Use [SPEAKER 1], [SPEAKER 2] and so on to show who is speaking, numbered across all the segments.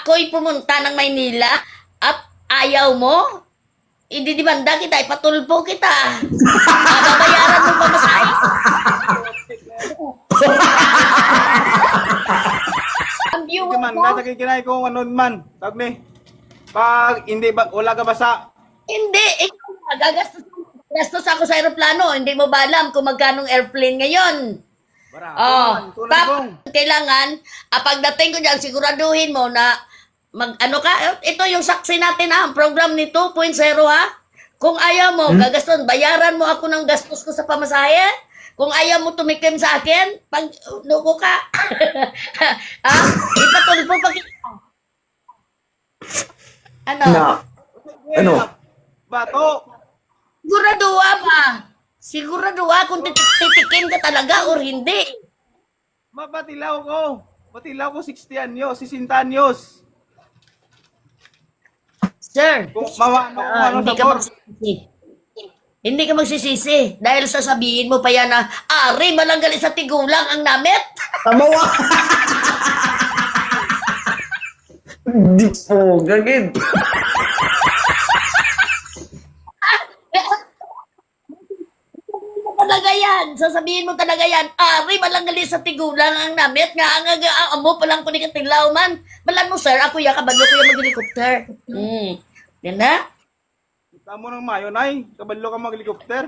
[SPEAKER 1] ako'y pumunta ng Maynila at ayaw mo, ididimanda kita, ipatulpo kita. Babayaran mo pamasahe. Ang viewer
[SPEAKER 2] Man,
[SPEAKER 1] mo,
[SPEAKER 2] nakikinay kung ano man. Sabi, pag hindi ba, wala ka basa.
[SPEAKER 1] hindi, ikaw na, gagastos ako sa aeroplano, hindi mo ba alam kung magkano airplane ngayon?
[SPEAKER 2] Bara,
[SPEAKER 1] Oh,
[SPEAKER 2] tulad kong.
[SPEAKER 1] kailangan, pagdating ko dyan, siguraduhin mo na ano ka, ito yung saksi natin ha, ang program ni 2.0 ha. Kung ayaw mo, gagastos, bayaran mo ako ng gastos ko sa pamasahe. Kung ayaw mo tumikim sa akin, pag nuko ka, ha, ipatulpo pa kita. Ano?
[SPEAKER 3] Na, ano?
[SPEAKER 2] Bato.
[SPEAKER 1] Siguraduha ba? Siguraduha kung titikim ka talaga or hindi.
[SPEAKER 2] Mabatilaw ko. Batilaw ko 60 anyos, 60 anyos.
[SPEAKER 1] Sir,
[SPEAKER 2] Kung mawano kung ano
[SPEAKER 1] hindi ka
[SPEAKER 2] sabor.
[SPEAKER 1] magsisisi. Hindi ka magsisisi. Dahil sasabihin mo pa yan na, Ari, malanggali sa tigulang ang namit.
[SPEAKER 3] Tamawa! Di po, gagid.
[SPEAKER 1] Talaga yan. Sasabihin mo talaga yan, Ari, malanggali sa tigulang ang namit. Nga, ang amo palang ko ni katilaw man. Malan mo, sir, ako ya, kabalo ko yung mag-helicopter. Yan na?
[SPEAKER 2] Kita mo ng mayo, nay. Kabalo ka mag-helicopter.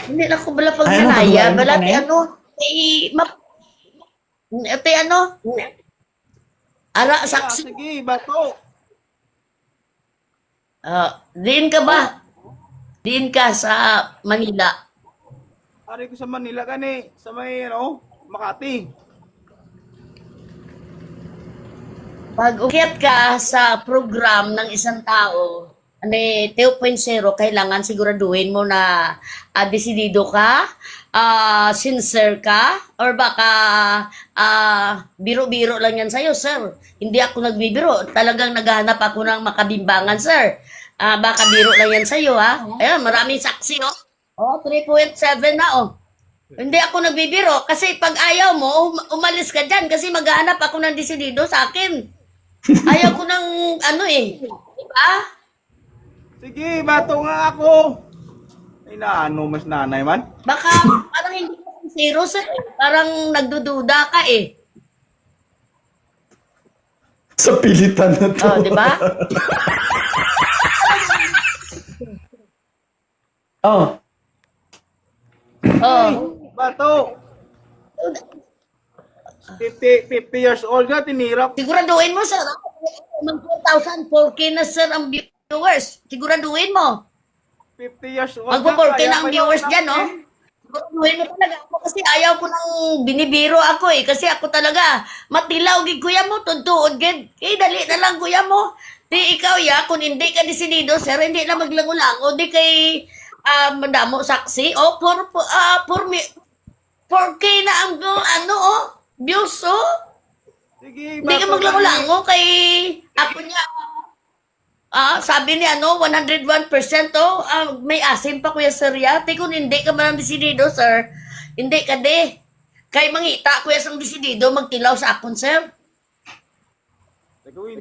[SPEAKER 1] Hindi na ko bala pag
[SPEAKER 3] Ay, ano,
[SPEAKER 1] nanaya.
[SPEAKER 3] pag-uwain mo
[SPEAKER 1] Bala,
[SPEAKER 3] kami?
[SPEAKER 1] Ara,
[SPEAKER 2] Ah,
[SPEAKER 1] saksi.
[SPEAKER 2] sige, bato.
[SPEAKER 1] Diin ka ba? Diin ka sa Manila.
[SPEAKER 2] Ari ko sa Manila gani, sa may ano, Makati.
[SPEAKER 1] Pag ukyat ka sa program ng isang tao, 2.0, kailangan siguraduhin mo na desidido ka, sincere ka, or baka biro-biro lang yan sa'yo, sir. Hindi ako nagbibiro. Talagang naghahanap ako ng makabimbangan, sir. Baka biro lang yan sa'yo, ha? Ayan, maraming saksi, oh. Oh, 3.7 na, oh. Hindi ako nagbibiro kasi pag ayaw mo, umalis ka dyan kasi maghahanap ako ng desidido sa akin. Ayaw ko ng ano eh. Diba?
[SPEAKER 2] Sige, bato nga ako. Ay na, ano, mas nanay man.
[SPEAKER 1] Baka parang hindi ka sincero, sir. Parang nagdududa ka eh.
[SPEAKER 3] Sa pilitan na to.
[SPEAKER 1] Oh, di ba?
[SPEAKER 3] Oh,
[SPEAKER 1] Oh.
[SPEAKER 2] Bato. 50 years old ka, tinirap.
[SPEAKER 1] Siguraduhin mo, sir. Mag 4,000, 4K na, sir, ang viewers. Siguraduhin mo.
[SPEAKER 2] 50 years old
[SPEAKER 1] Magpo-4K
[SPEAKER 2] kaya
[SPEAKER 1] na ang
[SPEAKER 2] pa
[SPEAKER 1] viewers
[SPEAKER 2] yun,
[SPEAKER 1] dyan, no? Siguraduhin mo talaga ako kasi ayaw ko nang binibiro ako eh. Kasi ako talaga, matilaw, gid kuya mo, tuntuod, gid. Dali na lang, kuya mo. Di ikaw ya, kung hindi ka desidido, sir, hindi na maglangulango. Di kay madamo saksi. O, 4K na ang views, oh.
[SPEAKER 2] Sige,
[SPEAKER 1] Hindi ka
[SPEAKER 2] bato
[SPEAKER 1] maglangulango kay ako niya. Sabi niya, 101%, may asin pa, Kuya Sir, yate. Kung hindi ka man ang desidido, sir, hindi ka de. Kay mangita, Kuya Sir, ang desidido, magtilaw sa akon, sir.
[SPEAKER 2] Gagawin